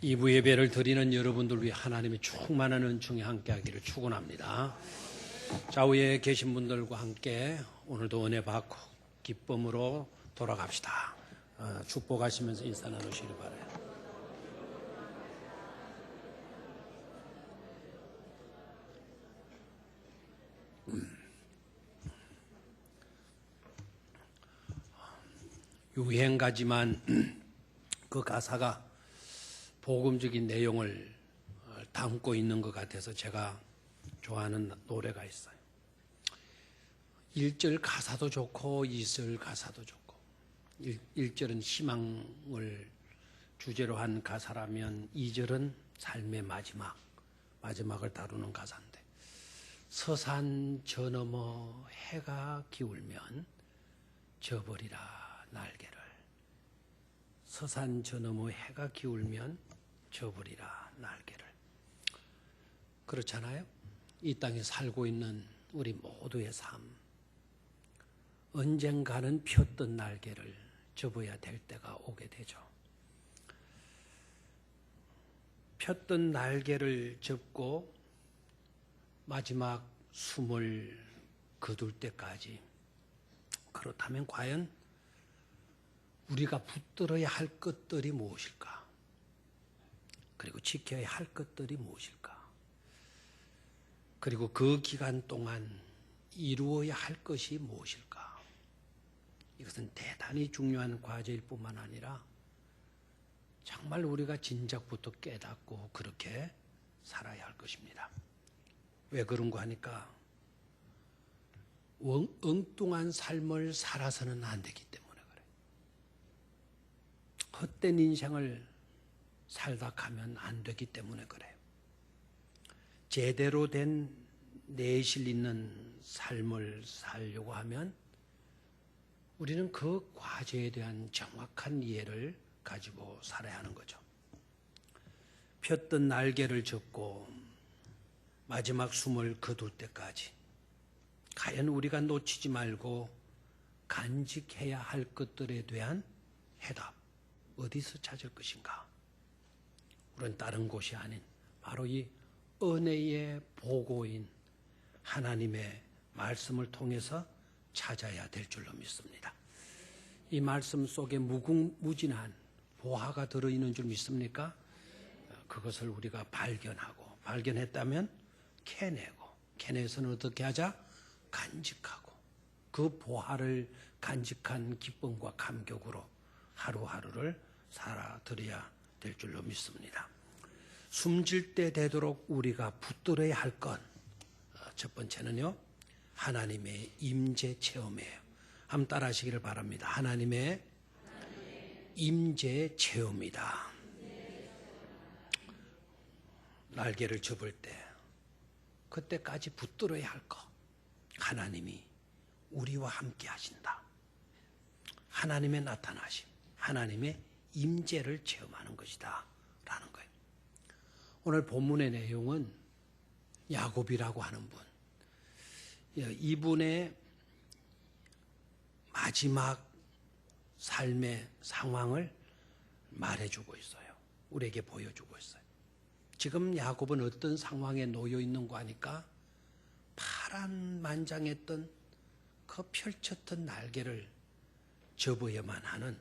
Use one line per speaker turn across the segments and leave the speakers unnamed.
이부 예배를 드리는 여러분들 위해 하나님의 충만한 은총이 함께하기를 축원합니다. 좌우에 계신 분들과 함께 오늘도 은혜 받고 기쁨으로 돌아갑시다. 축복하시면서 인사 나누시길 바라요. 유행가지만 그 가사가 복음적인 내용을 담고 있는 것 같아서 제가 좋아하는 노래가 있어요. 1절 가사도 좋고 2절 가사도 좋고 1절은 희망을 주제로 한 가사라면 2절은 삶의 마지막을 다루는 가사인데, 서산 저 너머 해가 기울면 져버리라 날개를. 서산 저 너머 해가 기울면 져버리라 날개를. 그렇잖아요. 이 땅에 살고 있는 우리 모두의 삶, 언젠가는 폈던 날개를 접어야 될 때가 오게 되죠. 폈던 날개를 접고 마지막 숨을 거둘 때까지, 그렇다면 과연 우리가 붙들어야 할 것들이 무엇일까? 그리고 지켜야 할 것들이 무엇일까? 그리고 그 기간 동안 이루어야 할 것이 무엇일까? 이것은 대단히 중요한 과제일 뿐만 아니라 정말 우리가 진작부터 깨닫고 그렇게 살아야 할 것입니다. 왜 그런가 하니까 엉뚱한 삶을 살아서는 안 되기 때문에 그래요. 헛된 인생을 살다 가면 안 되기 때문에 그래요. 제대로 된 내실 있는 삶을 살려고 하면 우리는 그 과제에 대한 정확한 이해를 가지고 살아야 하는 거죠. 폈던 날개를 접고 마지막 숨을 거둘 때까지 과연 우리가 놓치지 말고 간직해야 할 것들에 대한 해답, 어디서 찾을 것인가? 우리는 다른 곳이 아닌 바로 이 은혜의 보고인 하나님의 말씀을 통해서 찾아야 될 줄로 믿습니다. 이 말씀 속에 무궁무진한 보화가 들어있는 줄 믿습니까? 그것을 우리가 발견하고, 발견했다면 캐내서는 어떻게 하자? 간직하고, 그 보화를 간직한 기쁨과 감격으로 하루하루를 살아드려야 될 줄로 믿습니다. 숨질 때 되도록 우리가 붙들어야 할 것, 첫 번째는요, 하나님의 임재 체험이에요. 한번 따라 하시기를 바랍니다. 하나님의 임재 체험이다. 날개를 접을 때 그때까지 붙들어야 할 것, 하나님이 우리와 함께 하신다. 하나님의 나타나심, 하나님의 임재를 체험하는 것이다 라는 거예요. 오늘 본문의 내용은 야곱이라고 하는 분, 이분의 마지막 삶의 상황을 말해주고 있어요. 우리에게 보여주고 있어요. 지금 야곱은 어떤 상황에 놓여 있는가 하니까 파란만장했던 그 펼쳤던 날개를 접어야만 하는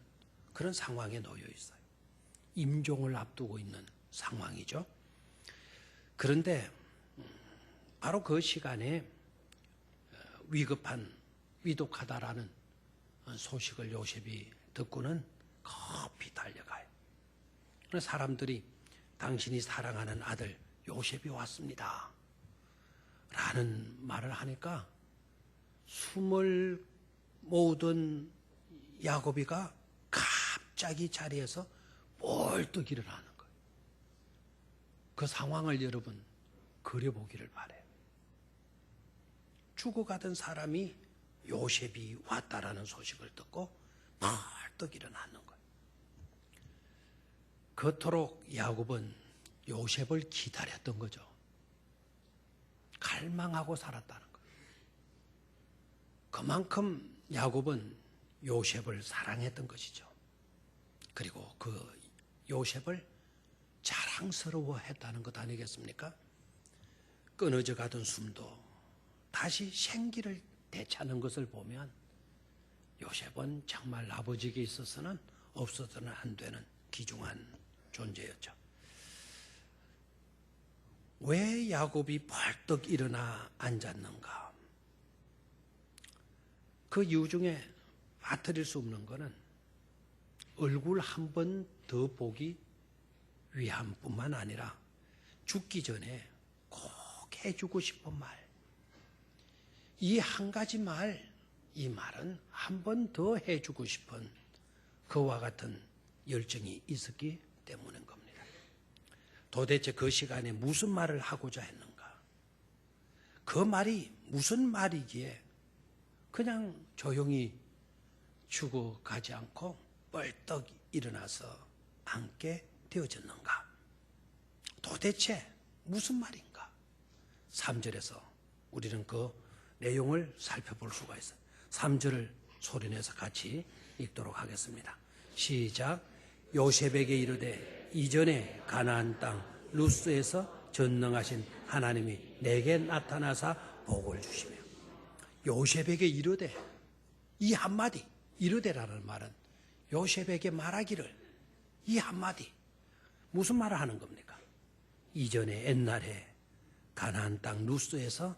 그런 상황에 놓여 있어요. 임종을 앞두고 있는 상황이죠. 그런데 바로 그 시간에 위독하다라는 소식을 요셉이 듣고는 급히 달려가요. 사람들이 당신이 사랑하는 아들 요셉이 왔습니다 라는 말을 하니까 숨을 모으던 야곱이가 갑자기 자리에서 벌떡 일어나는 거예요. 그 상황을 여러분 그려보기를 바라요. 죽어가던 사람이 요셉이 왔다라는 소식을 듣고 벌떡 일어나는 거예요. 그토록 야곱은 요셉을 기다렸던 거죠. 갈망하고 살았다는 거예요. 그만큼 야곱은 요셉을 사랑했던 것이죠. 그리고 그 요셉을 잘 소망스러워했다는 것 아니겠습니까? 끊어져 가던 숨도 다시 생기를 되찾는 것을 보면 요셉은 정말 아버지에게 있어서는 없어서는 안 되는 귀중한 존재였죠. 왜 야곱이 벌떡 일어나 앉았는가? 그 이유 중에 빠뜨릴 수 없는 것은 얼굴 한 번 더 보기 위함뿐만 아니라 죽기 전에 꼭 해주고 싶은 말, 이 한 가지 말, 이 말은 한 번 더 해주고 싶은 그와 같은 열정이 있었기 때문인 겁니다. 도대체 그 시간에 무슨 말을 하고자 했는가? 그 말이 무슨 말이기에 그냥 조용히 죽어가지 않고 벌떡 일어나서 앉게 되어졌는가? 도대체 무슨 말인가? 3절에서 우리는 그 내용을 살펴볼 수가 있어요. 3절을 소리내서 같이 읽도록 하겠습니다. 시작. 요셉에게 이르되 이전에 가나안 땅 루스에서 전능하신 하나님이 내게 나타나사 복을 주시며. 요셉에게 이르되, 이 한마디, 이르되라는 말은 요셉에게 말하기를, 이 한마디 무슨 말을 하는 겁니까? 이전에 옛날에 가나안 땅 루스에서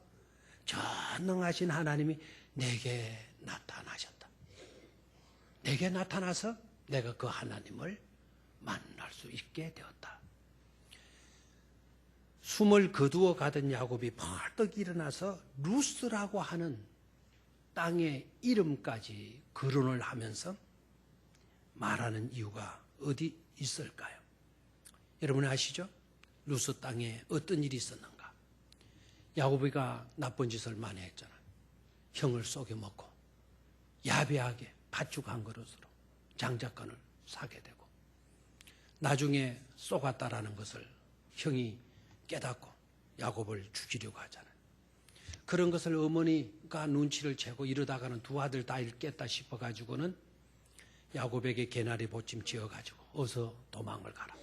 전능하신 하나님이 내게 나타나셨다. 내게 나타나서 내가 그 하나님을 만날 수 있게 되었다. 숨을 거두어 가던 야곱이 벌떡 일어나서 루스라고 하는 땅의 이름까지 거론을 하면서 말하는 이유가 어디 있을까요? 여러분 아시죠? 루스 땅에 어떤 일이 있었는가? 야곱이가 나쁜 짓을 많이 했잖아요. 형을 속여먹고 야비하게 팥죽 한 그릇으로 장작권을 사게 되고, 나중에 쏘갔다라는 것을 형이 깨닫고 야곱을 죽이려고 하잖아요. 그런 것을 어머니가 눈치를 채고 이러다가는 두 아들 다 잃겠다 싶어가지고는 야곱에게 개나리 보침 지어가지고 어서 도망을 가라.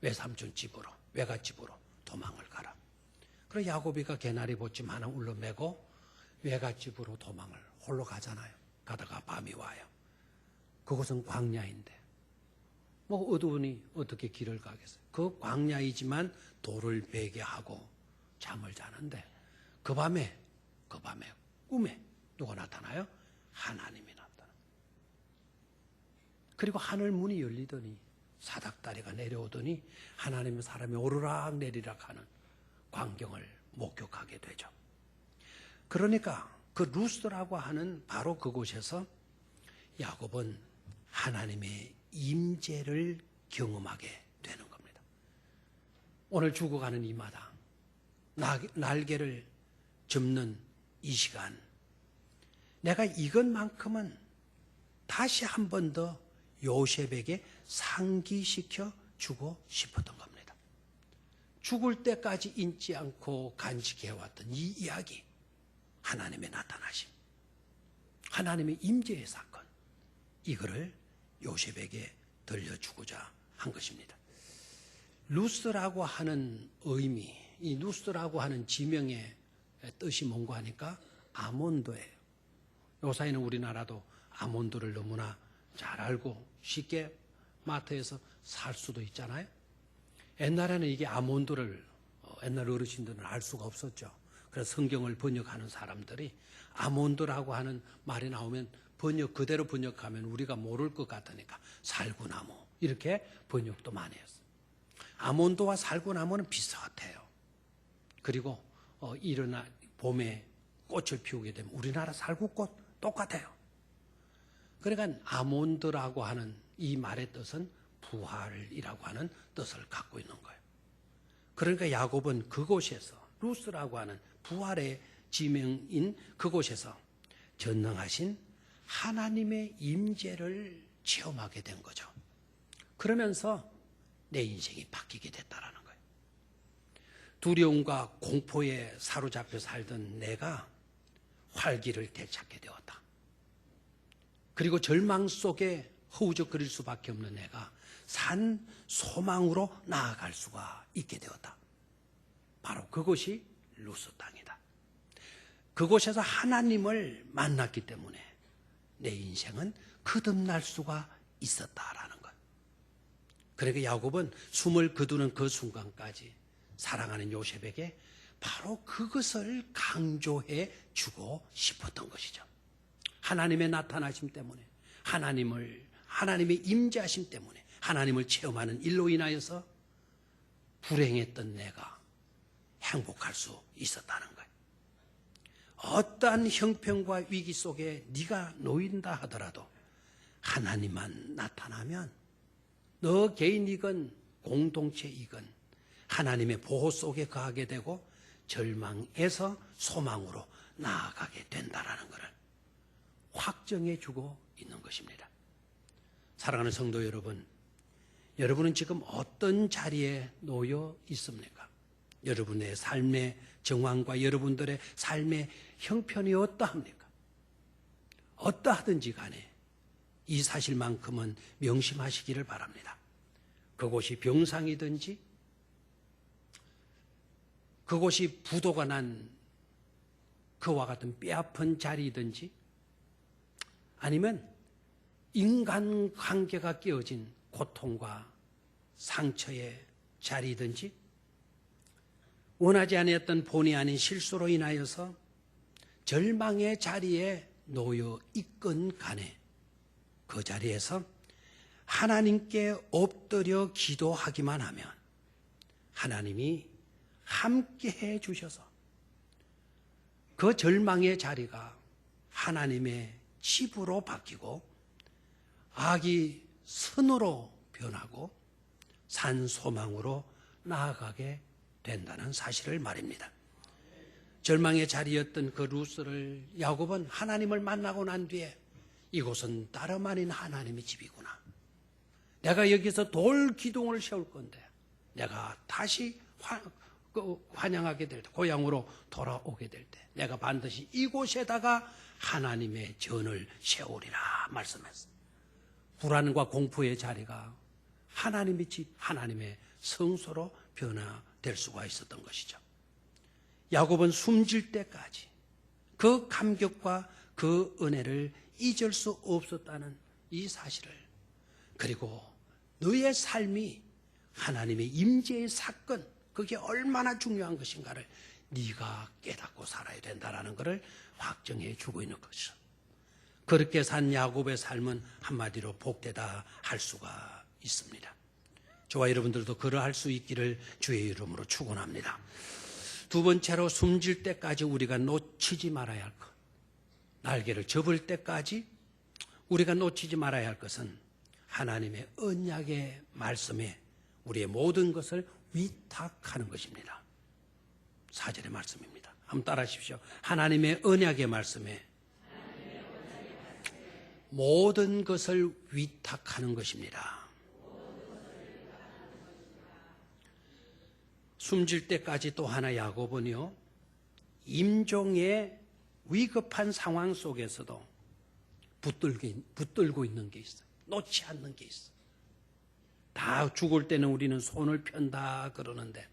외삼촌 집으로, 외갓집으로 도망을 가라. 그래서 야곱이가 개나리 보침 하나 울러매고 외갓집으로 도망을 홀로 가잖아요. 가다가 밤이 와요. 그곳은 광야인데 뭐 어두우니 어떻게 길을 가겠어요. 그 광야이지만 돌을 베게 하고 잠을 자는데 그 밤에 꿈에 누가 나타나요? 하나님이 나타나요. 그리고 하늘 문이 열리더니 사닥다리가 내려오더니 하나님의 사람이 오르락 내리락 하는 광경을 목격하게 되죠. 그러니까 그 루스라고 하는 바로 그곳에서 야곱은 하나님의 임재를 경험하게 되는 겁니다. 오늘 죽어가는 이 마당, 날개를 접는 이 시간, 내가 이것만큼은 다시 한 번 더 요셉에게 상기시켜 주고 싶었던 겁니다. 죽을 때까지 잊지 않고 간직해왔던 이 이야기, 하나님의 나타나심, 하나님의 임재의 사건, 이거를 요셉에게 들려주고자 한 것입니다. 루스라고 하는 의미, 이 루스라고 하는 지명의 뜻이 뭔가 하니까 아몬드예요. 요사이는 우리나라도 아몬드를 너무나 잘 알고 쉽게 마트에서 살 수도 있잖아요. 옛날에는 이게 아몬드를 옛날 어르신들은 알 수가 없었죠. 그래서 성경을 번역하는 사람들이 아몬드라고 하는 말이 나오면 그대로 번역하면 우리가 모를 것 같으니까 살구나무 이렇게 번역도 많이 했어요. 아몬드와 살구나무는 비슷해요. 그리고 일어나 봄에 꽃을 피우게 되면 우리나라 살구꽃 똑같아요. 그러니까 아몬드라고 하는 이 말의 뜻은 부활이라고 하는 뜻을 갖고 있는 거예요. 그러니까 야곱은 그곳에서 루스라고 하는 부활의 지명인 그곳에서 전능하신 하나님의 임재를 체험하게 된 거죠. 그러면서 내 인생이 바뀌게 됐다라는 거예요. 두려움과 공포에 사로잡혀 살던 내가 활기를 되찾게 되었다. 그리고 절망 속에 허우적거릴 수밖에 없는 내가 산 소망으로 나아갈 수가 있게 되었다. 바로 그곳이 루스 땅이다. 그곳에서 하나님을 만났기 때문에 내 인생은 거듭날 수가 있었다라는 것. 그러니까 야곱은 숨을 거두는 그 순간까지 사랑하는 요셉에게 바로 그것을 강조해 주고 싶었던 것이죠. 하나님의 나타나심 때문에, 하나님의 임재하심 때문에, 하나님을 체험하는 일로 인하여서 불행했던 내가 행복할 수 있었다는 거예요. 어떠한 형편과 위기 속에 네가 놓인다 하더라도 하나님만 나타나면 너 개인이건 공동체이건 하나님의 보호 속에 거하게 되고 절망에서 소망으로 나아가게 된다는 것을 확정해 주고 있는 것입니다. 사랑하는 성도 여러분, 여러분은 지금 어떤 자리에 놓여 있습니까? 여러분의 삶의 정황과 여러분들의 삶의 형편이 어떠합니까? 어떠하든지 간에 이 사실만큼은 명심하시기를 바랍니다. 그곳이 병상이든지 그곳이 부도가 난 그와 같은 뼈아픈 자리이든지 아니면 인간관계가 깨어진 고통과 상처의 자리이든지 원하지 아니었던 본의 아닌 실수로 인하여서 절망의 자리에 놓여 있건 간에 그 자리에서 하나님께 엎드려 기도하기만 하면 하나님이 함께 해 주셔서 그 절망의 자리가 하나님의 집으로 바뀌고 악이 선으로 변하고 산 소망으로 나아가게 된다는 사실을 말입니다. 절망의 자리였던 그 루스를 야곱은 하나님을 만나고 난 뒤에 이곳은 다름 아닌 하나님의 집이구나. 내가 여기서 돌 기둥을 세울 건데 내가 다시 환영하게 될 때, 고향으로 돌아오게 될 때 내가 반드시 이곳에다가 하나님의 전을 세우리라 말씀했어. 불안과 공포의 자리가 하나님의 집, 하나님의 성소로 변화될 수가 있었던 것이죠. 야곱은 숨질 때까지 그 감격과 그 은혜를 잊을 수 없었다는 이 사실을, 그리고 너의 삶이 하나님의 임재의 사건, 그게 얼마나 중요한 것인가를 네가 깨닫고 살아야 된다는 것을 확정해 주고 있는 것이죠. 그렇게 산 야곱의 삶은 한마디로 복되다 할 수가 있습니다. 저와 여러분들도 그러할 수 있기를 주의 이름으로 축원합니다. 두 번째로 숨질 때까지 우리가 놓치지 말아야 할 것, 날개를 접을 때까지 우리가 놓치지 말아야 할 것은 하나님의 언약의 말씀에 우리의 모든 것을 위탁하는 것입니다. 4절의 말씀입니다. 한번 따라 하십시오. 하나님의 언약의 말씀에 모든 것을 위탁하는 것입니다. 숨질 때까지 또 하나 야곱은요, 임종의 위급한 상황 속에서도 붙들고 있는 게 있어요. 놓지 않는 게 있어요. 다 죽을 때는 우리는 손을 편다 그러는데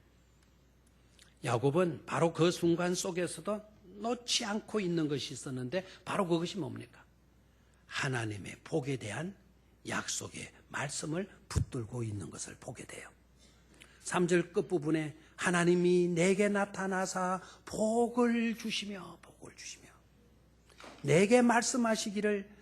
야곱은 바로 그 순간 속에서도 놓지 않고 있는 것이 있었는데 바로 그것이 뭡니까? 하나님의 복에 대한 약속의 말씀을 붙들고 있는 것을 보게 돼요. 3절 끝부분에 하나님이 내게 나타나사 복을 주시며 내게 말씀하시기를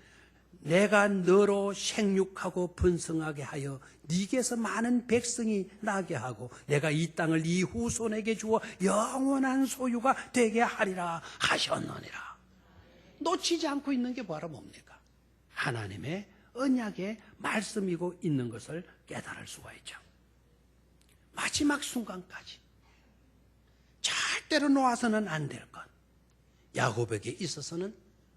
내가 너로 생육하고 번성하게 하여 네게서 많은 백성이 나게 하고 내가 이 땅을 네 후손에게 주어 영원한 소유가 되게 하리라 하셨느니라. 놓치지 않고 있는 게 바로 뭡니까? 하나님의 언약의 말씀이고 있는 것을 깨달을 수가 있죠. 마지막 순간까지 절대로 놓아서는 안 될 것, 야곱에게 있어서는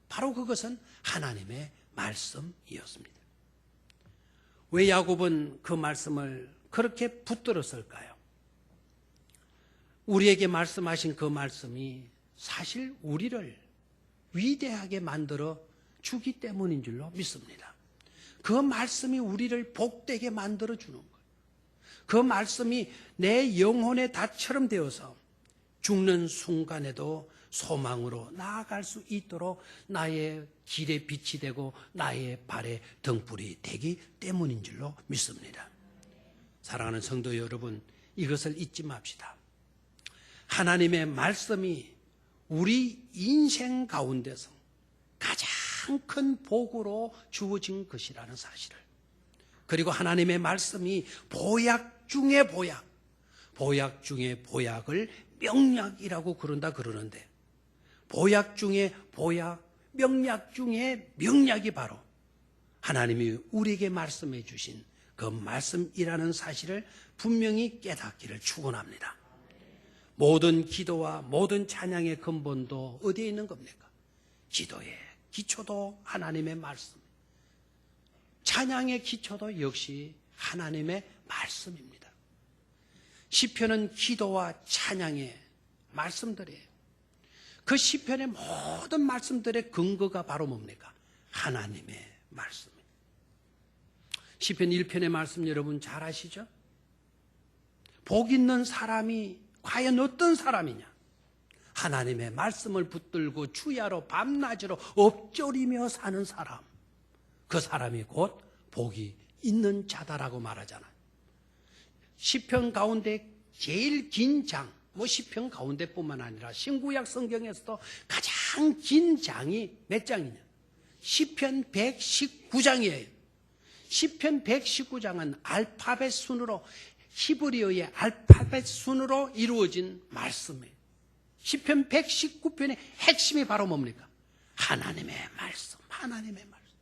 바로 그것은 하나님의 말씀이었습니다. 왜 야곱은 그 말씀을 그렇게 붙들었을까요? 우리에게 말씀하신 그 말씀이 사실 우리를 위대하게 만들어 주기 때문인 줄로 믿습니다. 그 말씀이 우리를 복되게 만들어 주는 거예요. 그 말씀이 내 영혼의 닷처럼 되어서 죽는 순간에도 소망으로 나아갈 수 있도록 나의 길에 빛이 되고 나의 발에 등불이 되기 때문인 줄로 믿습니다. 사랑하는 성도 여러분, 이것을 잊지 맙시다. 하나님의 말씀이 우리 인생 가운데서 가장 큰 복으로 주어진 것이라는 사실을, 그리고 하나님의 말씀이 보약 중의 보약, 보약 중의 보약을 명약이라고 그러는데, 보약 중의 보약, 명약 중의 명약이 바로 하나님이 우리에게 말씀해 주신 그 말씀이라는 사실을 분명히 깨닫기를 축원합니다. 모든 기도와 모든 찬양의 근본도 어디에 있는 겁니까? 기도의 기초도 하나님의 말씀, 찬양의 기초도 역시 하나님의 말씀입니다. 시편은 기도와 찬양의 말씀들이에요. 그 시편의 모든 말씀들의 근거가 바로 뭡니까? 하나님의 말씀입니다. 시편 1편의 말씀 여러분 잘 아시죠? 복 있는 사람이 과연 어떤 사람이냐? 하나님의 말씀을 붙들고 주야로 밤낮으로 엎조리며 사는 사람, 그 사람이 곧 복이 있는 자다라고 말하잖아요. 시편 가운데 제일 긴 장, 시편 가운데뿐만 아니라 신구약 성경에서도 가장 긴 장이 몇 장이냐? 시편 119장이에요. 시편 119장은 알파벳 순으로, 히브리어의 알파벳 순으로 이루어진 말씀이에요. 시편 119편의 핵심이 바로 뭡니까? 하나님의 말씀, 하나님의 말씀.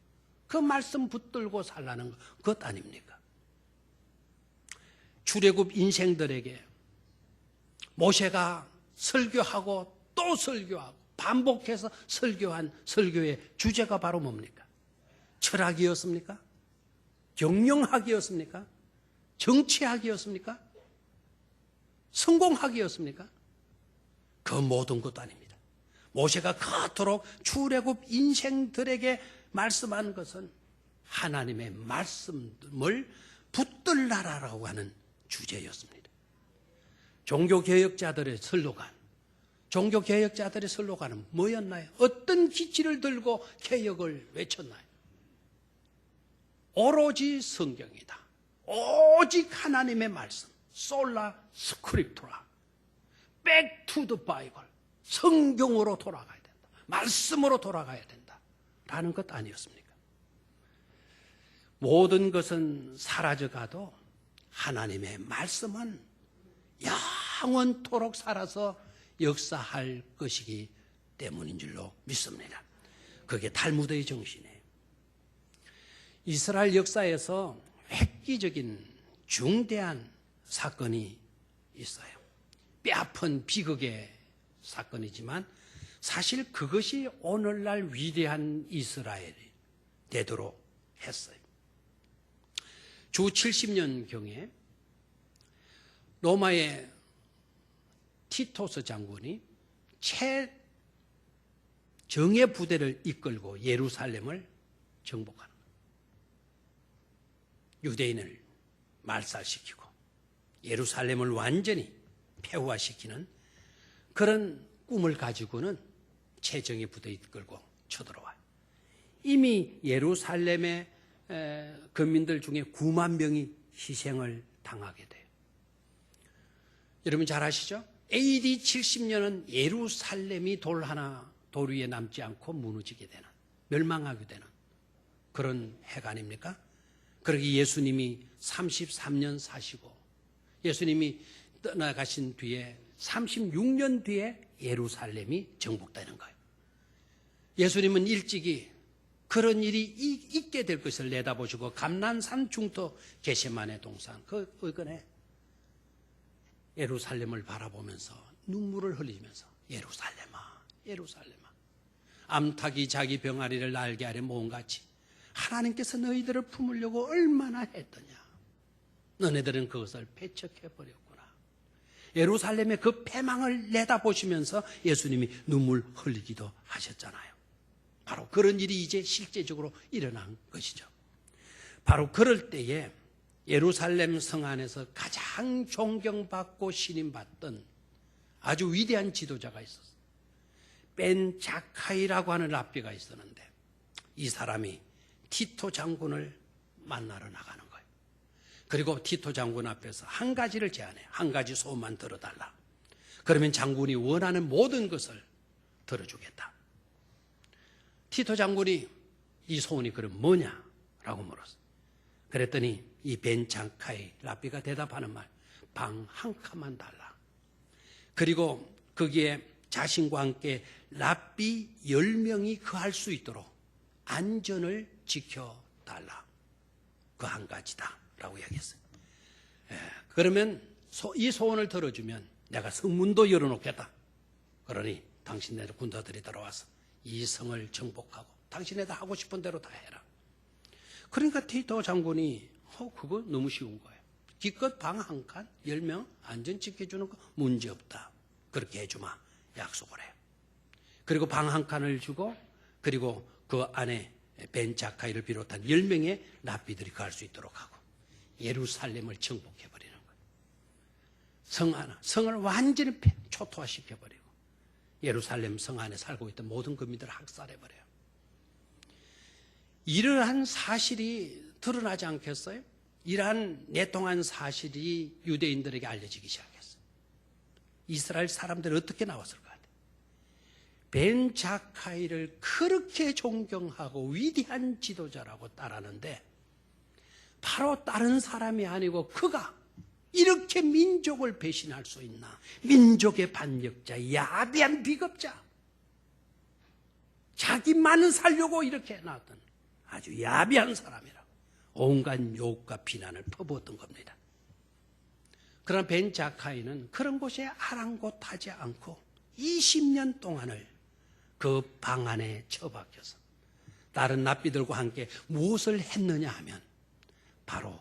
그 말씀 붙들고 살라는 것 아닙니까? 출애굽 인생들에게 모세가 설교하고 또 설교하고 반복해서 설교한 설교의 주제가 바로 뭡니까? 철학이었습니까? 경영학이었습니까? 정치학이었습니까? 성공학이었습니까? 그 모든 것도 아닙니다. 모세가 그토록 출애굽 인생들에게 말씀한 것은 하나님의 말씀을 붙들라라고 하는 주제였습니다. 종교개혁자들의 슬로건은 뭐였나요? 어떤 기치를 들고 개혁을 외쳤나요? 오로지 성경이다. 오직 하나님의 말씀. 솔라 스크립투라. Back to the Bible. 성경으로 돌아가야 된다. 말씀으로 돌아가야 된다. 라는 것 아니었습니까? 모든 것은 사라져가도 하나님의 말씀은 영원토록 살아서 역사할 것이기 때문인 줄로 믿습니다. 그게 탈무드의 정신이에요. 이스라엘 역사에서 획기적인 중대한 사건이 있어요. 뼈아픈 비극의 사건이지만 사실 그것이 오늘날 위대한 이스라엘이 되도록 했어요. 주 70년경에 로마의 티토스 장군이 최정예 부대를 이끌고 예루살렘을 정복하는 거예요. 유대인을 말살시키고 예루살렘을 완전히 폐허화시키는 그런 꿈을 가지고는 최정예 부대 이끌고 쳐들어와요. 이미 예루살렘의 거민들 중에 9만 명이 희생을 당하게 돼요. 여러분 잘 아시죠? AD 70년은 예루살렘이 돌 위에 남지 않고 무너지게 되는, 멸망하게 되는 그런 해가 아닙니까? 그러기 예수님이 33년 사시고 예수님이 떠나가신 뒤에 36년 뒤에 예루살렘이 정복되는 거예요. 예수님은 일찍이 그런 일이 있게 될 것을 내다보시고 감난산 중터 겟세마네 동산 그 의건에 예루살렘을 바라보면서 눈물을 흘리면서 예루살렘아 예루살렘아 암탉이 자기 병아리를 날개 아래 모음같이 하나님께서 너희들을 품으려고 얼마나 했더냐. 너네들은 그것을 배척해버렸구나. 예루살렘의 그 패망을 내다보시면서 예수님이 눈물 흘리기도 하셨잖아요. 바로 그런 일이 이제 실제적으로 일어난 것이죠. 바로 그럴 때에 예루살렘 성 안에서 가장 존경받고 신임받던 아주 위대한 지도자가 있었어요. 벤 자카이라고 하는 랍비가 있었는데 이 사람이 티토 장군을 만나러 나가는 거예요. 그리고 티토 장군 앞에서 한 가지를 제안해요. 한 가지 소원만 들어달라. 그러면 장군이 원하는 모든 것을 들어주겠다. 티토 장군이 이 소원이 그럼 뭐냐라고 물었어요. 그랬더니 이 벤 자카이 랍비가 대답하는 말, 방 한 칸만 달라. 그리고 거기에 자신과 함께 랍비 10명이 거할 수 있도록 안전을 지켜달라. 그 한 가지다 라고 이야기했어요. 그러면 이 소원을 들어주면 내가 성문도 열어놓겠다. 그러니 당신네 군사들이 들어와서 이 성을 정복하고 당신네들 하고 싶은 대로 다 해라. 그러니까 티토 장군이 그거 너무 쉬운 거예요. 기껏 방 한 칸 10명 안전 지켜주는 거 문제없다. 그렇게 해주마. 약속을 해요. 그리고 방 한 칸을 주고 그리고 그 안에 벤 자카이를 비롯한 10명의 랍비들이 갈 수 있도록 하고 예루살렘을 정복해버리는 거예요. 성을 완전히 초토화시켜버리고 예루살렘 성 안에 살고 있던 모든 거민들을 학살해버려요. 이러한 사실이 드러나지 않겠어요? 이러한 내통한 사실이 유대인들에게 알려지기 시작했어요. 이스라엘 사람들이 어떻게 나왔을 것 같아요? 벤 자카이를 그렇게 존경하고 위대한 지도자라고 따르는데 바로 다른 사람이 아니고 그가 이렇게 민족을 배신할 수 있나? 민족의 반역자, 야비한 비겁자, 자기만 살려고 이렇게 해놨던 아주 야비한 사람이라고 온갖 욕과 비난을 퍼부었던 겁니다. 그러나 벤 자카이는 그런 곳에 아랑곳하지 않고 20년 동안을 그 방 안에 처박혀서 다른 랍비들과 함께 무엇을 했느냐 하면 바로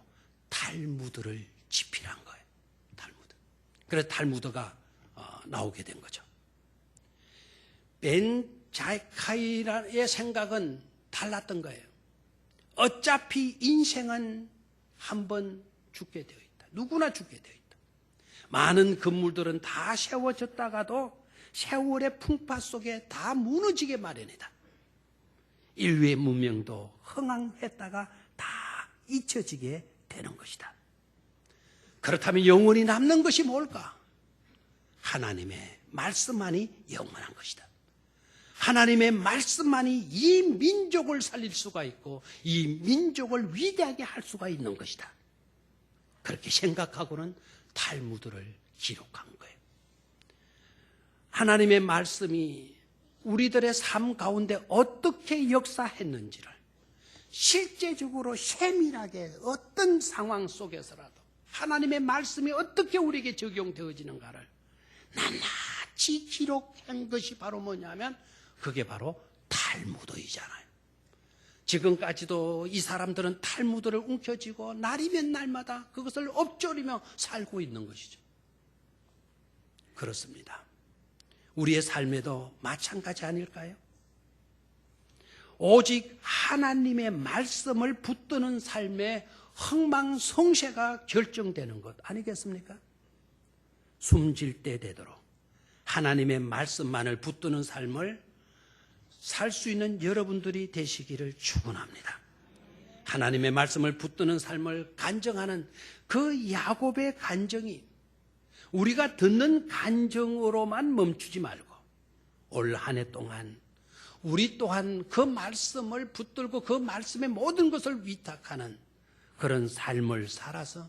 탈무드를 집필한 거예요. 탈무드. 그래서 탈무드가 나오게 된 거죠. 벤 자카이의 생각은 달랐던 거예요. 어차피 인생은 한 번 죽게 되어 있다. 누구나 죽게 되어 있다. 많은 건물들은 다 세워졌다가도 세월의 풍파 속에 다 무너지게 마련이다. 인류의 문명도 흥황했다가 다 잊혀지게 되는 것이다. 그렇다면 영원히 남는 것이 뭘까? 하나님의 말씀만이 영원한 것이다. 하나님의 말씀만이 이 민족을 살릴 수가 있고 이 민족을 위대하게 할 수가 있는 것이다. 그렇게 생각하고는 탈무드를 기록한 거예요. 하나님의 말씀이 우리들의 삶 가운데 어떻게 역사했는지를 실제적으로 세밀하게 어떤 상황 속에서라도 하나님의 말씀이 어떻게 우리에게 적용되어지는가를 낱낱이 기록한 것이 바로 뭐냐면 그게 바로 탈무드이잖아요. 지금까지도 이 사람들은 탈무드를 움켜쥐고 날이면 날마다 그것을 엎조리며 살고 있는 것이죠. 그렇습니다. 우리의 삶에도 마찬가지 아닐까요? 오직 하나님의 말씀을 붙드는 삶의 흥망성쇠가 결정되는 것 아니겠습니까? 숨질 때 되도록 하나님의 말씀만을 붙드는 삶을 살 수 있는 여러분들이 되시기를 축원합니다. 하나님의 말씀을 붙드는 삶을 간증하는 그 야곱의 간증이 우리가 듣는 간증으로만 멈추지 말고 올 한 해 동안 우리 또한 그 말씀을 붙들고 그 말씀의 모든 것을 위탁하는 그런 삶을 살아서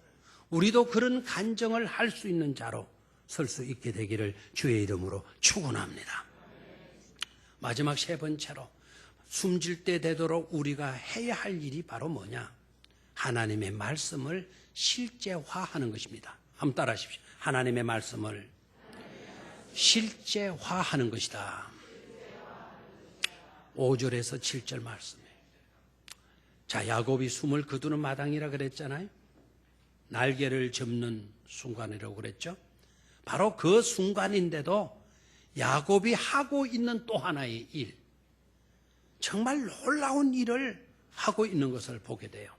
우리도 그런 간증을 할 수 있는 자로 설 수 있게 되기를 주의 이름으로 축원합니다. 마지막 세 번째로 숨질 때 되도록 우리가 해야 할 일이 바로 뭐냐? 하나님의 말씀을 실제화하는 것입니다. 한번 따라하십시오. 하나님의 말씀을 실제화하는 것이다. 5절에서 7절 말씀이에요. 자, 야곱이 숨을 거두는 마당이라 그랬잖아요. 날개를 접는 순간이라고 그랬죠. 바로 그 순간인데도 야곱이 하고 있는 또 하나의 일, 정말 놀라운 일을 하고 있는 것을 보게 돼요.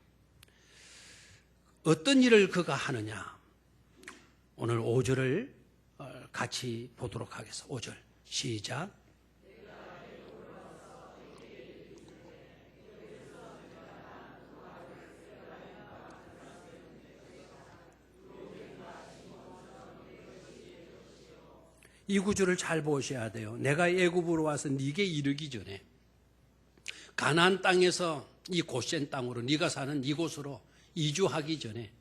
어떤 일을 그가 하느냐? 오늘 5절을 같이 보도록 하겠습니다. 5절 시작. 이 구절을 잘 보셔야 돼요. 내가 애굽으로 와서 네게 이르기 전에 가나안 땅에서 이 고센 땅으로 네가 사는 이곳으로 이주하기 전에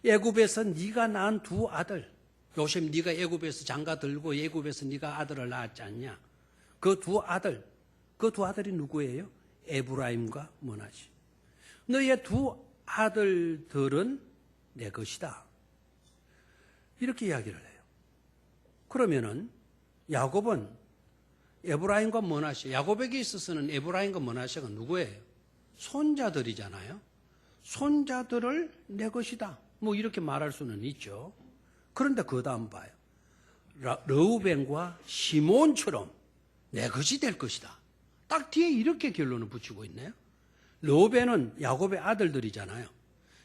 애굽에서 네가 낳은 두 아들, 요셉 네가 애굽에서 장가 들고 애굽에서 네가 아들을 낳았지 않냐? 그 두 아들이 누구예요? 에브라임과 므낫세. 너의 두 아들들은 내 것이다. 이렇게 이야기를 해요. 그러면은 야곱은 에브라임과 므낫세, 야곱에게 있어서는 에브라임과 므낫세가 누구예요? 손자들이잖아요. 손자들을 내 것이다. 뭐 이렇게 말할 수는 있죠. 그런데 그 다음 봐요. 르우벤과 시몬처럼 내 것이 될 것이다. 딱 뒤에 이렇게 결론을 붙이고 있네요. 르우벤은 야곱의 아들들이잖아요.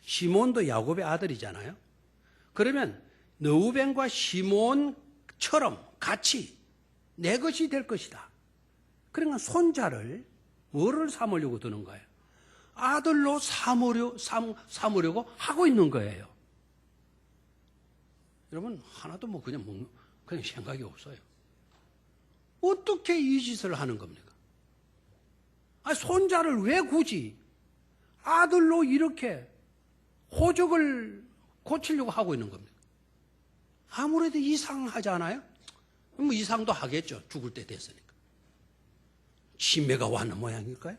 시몬도 야곱의 아들이잖아요. 그러면 르우벤과 시몬처럼 같이 내 것이 될 것이다. 그러니까 손자를 뭐를 삼으려고 드는 거예요? 아들로 삼으려고 하고 있는 거예요. 여러분 하나도 뭐 그냥 생각이 없어요. 어떻게 이 짓을 하는 겁니까? 손자를 왜 굳이 아들로 이렇게 호적을 고치려고 하고 있는 겁니까? 아무래도 이상하지 않아요? 뭐 이상도 하겠죠. 죽을 때 됐으니까. 치매가 왔는 모양일까요?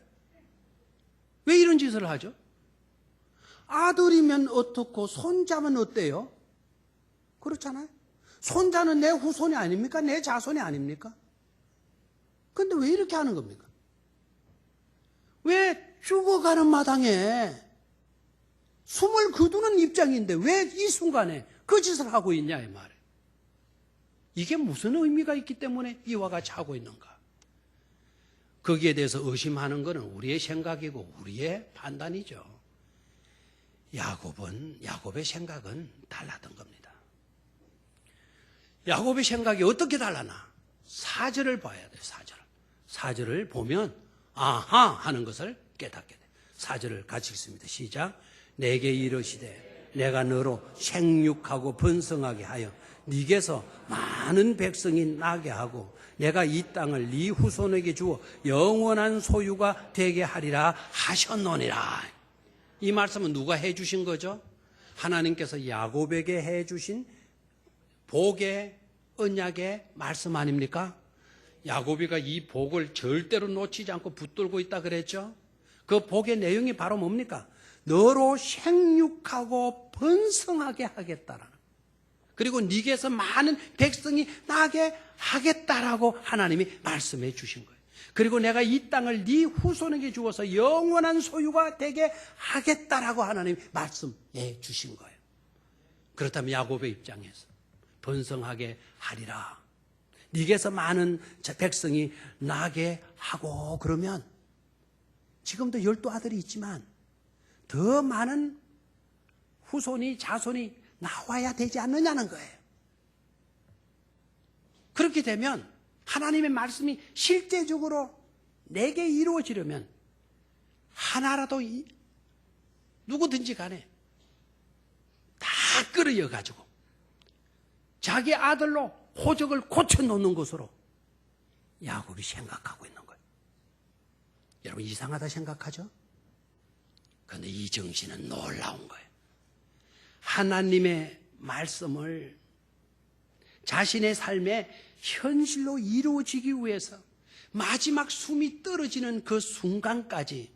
왜 이런 짓을 하죠? 아들이면 어떻고 손자면 어때요? 그렇잖아요. 손자는 내 후손이 아닙니까? 내 자손이 아닙니까? 그런데 왜 이렇게 하는 겁니까? 왜 죽어가는 마당에 숨을 거두는 입장인데 왜 이 순간에 그 짓을 하고 있냐 이 말이에요. 이게 무슨 의미가 있기 때문에 이와 같이 하고 있는가? 거기에 대해서 의심하는 것은 우리의 생각이고 우리의 판단이죠. 야곱의 생각은 달랐던 겁니다. 야곱의 생각이 어떻게 달랐나? 4절을 봐야 돼요. 4절을 보면 아하 하는 것을 깨닫게 돼요. 4절을 같이 읽습니다. 시작. 내게 이르시되 내가 너로 생육하고 번성하게 하여 네게서 많은 백성이 나게 하고 내가 이 땅을 네 후손에게 주어 영원한 소유가 되게 하리라 하셨노니라. 이 말씀은 누가 해주신 거죠? 하나님께서 야곱에게 해주신 복의 언약의 말씀 아닙니까? 야곱이가 이 복을 절대로 놓치지 않고 붙들고 있다 그랬죠? 그 복의 내용이 바로 뭡니까? 너로 생육하고 번성하게 하겠다라는, 그리고 네게서 많은 백성이 나게 하겠다라고 하나님이 말씀해 주신 거예요. 그리고 내가 이 땅을 네 후손에게 주어서 영원한 소유가 되게 하겠다라고 하나님이 말씀해 주신 거예요. 그렇다면 야곱의 입장에서 번성하게 하리라, 네게서 많은 백성이 나게 하고, 그러면 지금도 12아들이 있지만 더 많은 후손이 자손이 나와야 되지 않느냐는 거예요. 그렇게 되면 하나님의 말씀이 실제적으로 내게 이루어지려면 하나라도 누구든지 간에 다 끌어여가지고 자기 아들로 호적을 고쳐놓는 것으로 야곱이 생각하고 있는 거예요. 여러분 이상하다 생각하죠? 그런데 이 정신은 놀라운 거예요. 하나님의 말씀을 자신의 삶에 현실로 이루어지기 위해서 마지막 숨이 떨어지는 그 순간까지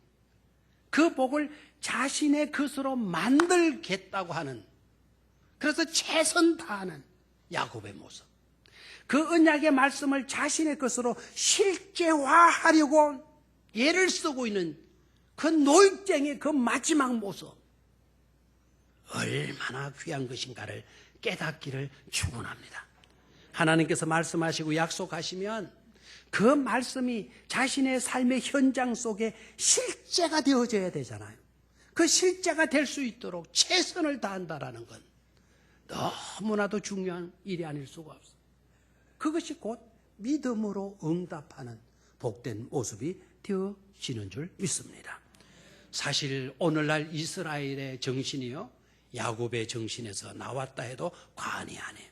그 복을 자신의 것으로 만들겠다고 하는, 그래서 최선 다하는 야곱의 모습, 그 언약의 말씀을 자신의 것으로 실제화하려고 애를 쓰고 있는 그 노획쟁의 그 마지막 모습, 얼마나 귀한 것인가를 깨닫기를 축원합니다. 하나님께서 말씀하시고 약속하시면 그 말씀이 자신의 삶의 현장 속에 실제가 되어져야 되잖아요. 그 실제가 될 수 있도록 최선을 다한다라는 건 너무나도 중요한 일이 아닐 수가 없어요. 그것이 곧 믿음으로 응답하는 복된 모습이 되어지는 줄 믿습니다. 사실 오늘날 이스라엘의 정신이요, 야곱의 정신에서 나왔다 해도 과언이 아니에요.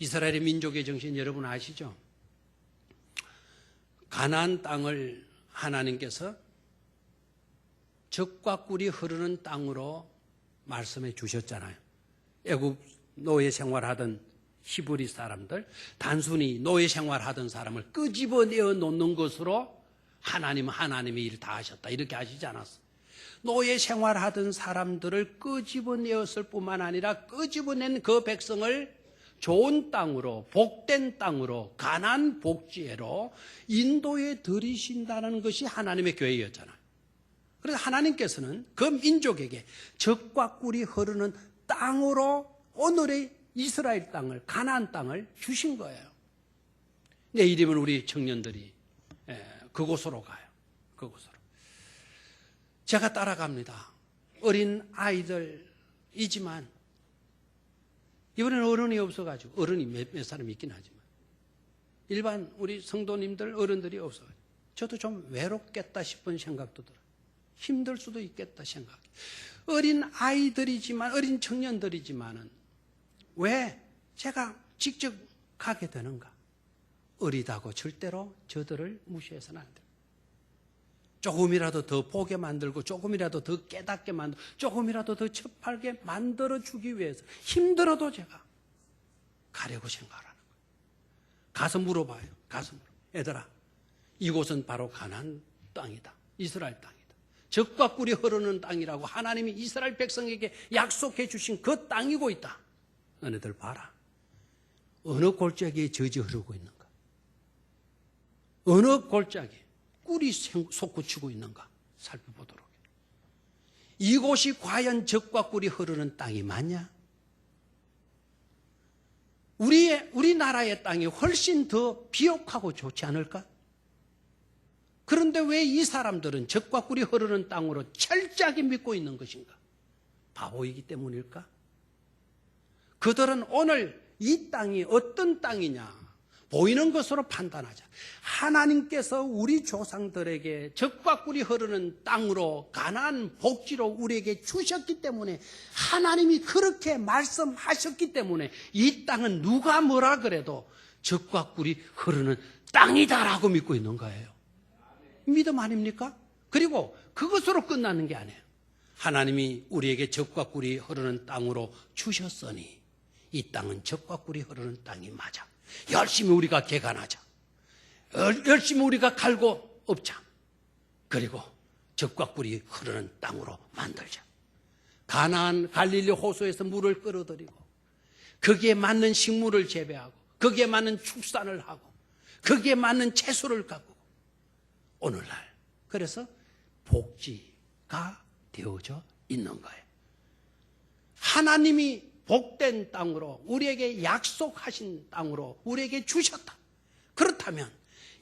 이스라엘의 민족의 정신 여러분 아시죠? 가나안 땅을 하나님께서 젖과 꿀이 흐르는 땅으로 말씀해 주셨잖아요. 애굽 노예 생활하던 히브리 사람들, 단순히 노예 생활하던 사람을 끄집어내어 놓는 것으로 하나님이 일 다 하셨다, 이렇게 하시지 않았어요. 노예 생활하던 사람들을 끄집어내었을 뿐만 아니라 끄집어낸 그 백성을 좋은 땅으로, 복된 땅으로, 가나안 복지회로 인도해 들이신다는 것이 하나님의 교회였잖아요. 그래서 하나님께서는 그 민족에게 젖과 꿀이 흐르는 땅으로 오늘의 이스라엘 땅을, 가나안 땅을 주신 거예요. 내일이면 우리 청년들이 그곳으로 가요. 그곳으로. 제가 따라갑니다. 어린 아이들이지만 이번에는 어른이 없어가지고, 어른이 몇 사람 있긴 하지만 일반 우리 성도님들, 어른들이 없어가지고 저도 좀 외롭겠다 싶은 생각도 들어요. 힘들 수도 있겠다 생각. 어린 아이들이지만, 어린 청년들이지만은 왜 제가 직접 가게 되는가? 어리다고 절대로 저들을 무시해서는 안 돼요. 조금이라도 더 보게 만들고, 조금이라도 더 깨닫게 만들고, 조금이라도 더 첩팔게 만들어주기 위해서 힘들어도 제가 가려고 생각하는 거예요. 가서 물어봐요. 가서 물어봐요. 얘들아, 이곳은 바로 가나안 땅이다. 이스라엘 땅이다. 젖과 꿀이 흐르는 땅이라고 하나님이 이스라엘 백성에게 약속해 주신 그 땅이고 있다. 너네들 봐라. 어느 골짜기에 젖이 흐르고 있는가? 어느 골짜기에 꿀이 솟구치고 있는가 살펴보도록 해요. 이곳이 과연 젖과 꿀이 흐르는 땅이 맞냐? 우리나라의 땅이 훨씬 더 비옥하고 좋지 않을까? 그런데 왜 이 사람들은 젖과 꿀이 흐르는 땅으로 철저하게 믿고 있는 것인가? 바보이기 때문일까? 그들은 오늘 이 땅이 어떤 땅이냐 보이는 것으로 판단하자. 하나님께서 우리 조상들에게 젖과 꿀이 흐르는 땅으로, 가나안 복지로 우리에게 주셨기 때문에, 하나님이 그렇게 말씀하셨기 때문에 이 땅은 누가 뭐라 그래도 젖과 꿀이 흐르는 땅이다라고 믿고 있는 거예요. 믿음 아닙니까? 그리고 그것으로 끝나는 게 아니에요. 하나님이 우리에게 젖과 꿀이 흐르는 땅으로 주셨으니 이 땅은 젖과 꿀이 흐르는 땅이 맞아. 열심히 우리가 개간하자. 열심히 우리가 갈고 엎자. 그리고 젖과 꿀이 흐르는 땅으로 만들자. 가나안 갈릴리 호수에서 물을 끌어들이고, 거기에 맞는 식물을 재배하고, 거기에 맞는 축산을 하고, 거기에 맞는 채소를 가꾸고, 오늘날 그래서 복지가 되어져 있는 거예요. 하나님이 복된 땅으로, 우리에게 약속하신 땅으로 우리에게 주셨다. 그렇다면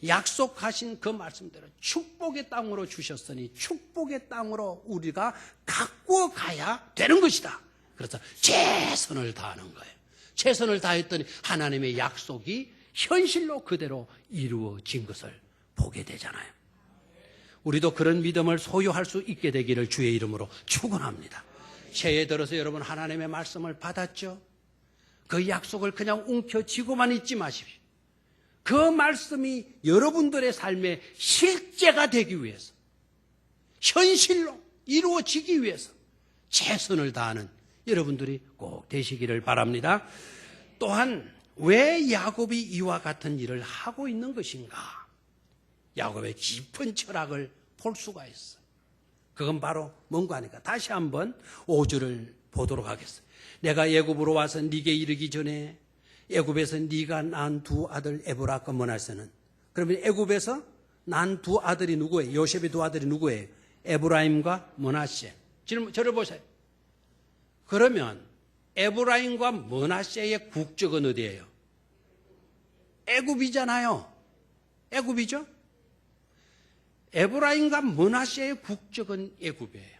약속하신 그 말씀대로 축복의 땅으로 주셨으니 축복의 땅으로 우리가 가꾸어 가야 되는 것이다. 그래서 최선을 다하는 거예요. 최선을 다했더니 하나님의 약속이 현실로 그대로 이루어진 것을 보게 되잖아요. 우리도 그런 믿음을 소유할 수 있게 되기를 주의 이름으로 축원합니다. 새해 들어서 여러분 하나님의 말씀을 받았죠? 그 약속을 그냥 움켜쥐고만 있지 마십시오. 그 말씀이 여러분들의 삶에 실제가 되기 위해서, 현실로 이루어지기 위해서 최선을 다하는 여러분들이 꼭 되시기를 바랍니다. 또한 왜 야곱이 이와 같은 일을 하고 있는 것인가? 야곱의 깊은 철학을 볼 수가 있어요. 그건 바로 뭔가 하니까 다시 한번 5절을 보도록 하겠습니다. 내가 애굽으로 와서 네게 이르기 전에 애굽에서 네가 낳은 두 아들 에브라과 므낫세는, 그러면 애굽에서 낳은 두 아들이 누구예요? 요셉의 두 아들이 누구예요? 에브라임과 므낫세. 지금 저를 보세요. 그러면 에브라임과 므낫세의 국적은 어디예요? 애굽이잖아요. 애굽이죠? 에브라임과 므낫세의 국적은 애굽이에요.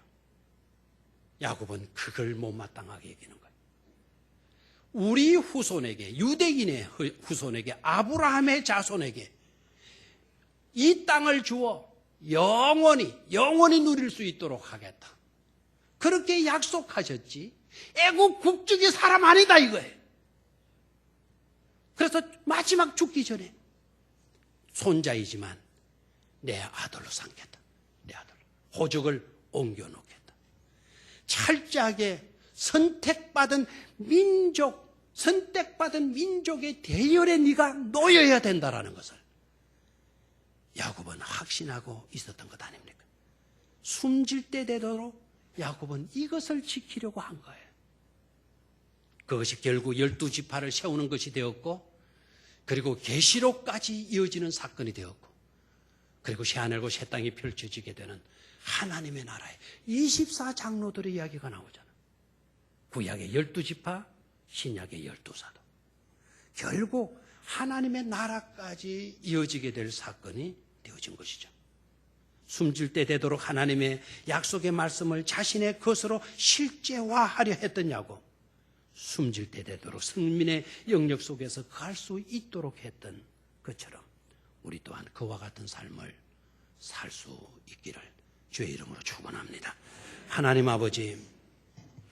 야곱은 그걸 못마땅하게 여기는 거예요. 우리 후손에게, 유대인의 후손에게, 아브라함의 자손에게 이 땅을 주어 영원히 누릴 수 있도록 하겠다. 그렇게 약속하셨지. 애국 국적이 사람 아니다 이거예요. 그래서 마지막 죽기 전에 손자이지만 내 아들로 삼겠다. 내 아들. 호적을 옮겨놓겠다. 철저하게 선택받은 민족의 대열에 네가 놓여야 된다라는 것을 야곱은 확신하고 있었던 것 아닙니까? 숨질 때 되도록 야곱은 이것을 지키려고 한 거예요. 그것이 결국 12지파를 세우는 것이 되었고, 그리고 계시록까지 이어지는 사건이 되었고, 그리고 새하늘과 새 땅이 펼쳐지게 되는 하나님의 나라에 24장로들의 이야기가 나오잖아. 구약의 12지파, 신약의 12사도. 결국 하나님의 나라까지 이어지게 될 사건이 되어진 것이죠. 숨질 때 되도록 하나님의 약속의 말씀을 자신의 것으로 실제화하려 했던 야곱, 숨질 때 되도록 성민의 영역 속에서 갈 수 있도록 했던 것처럼 우리 또한 그와 같은 삶을 살 수 있기를 주의 이름으로 축원합니다. 하나님 아버지,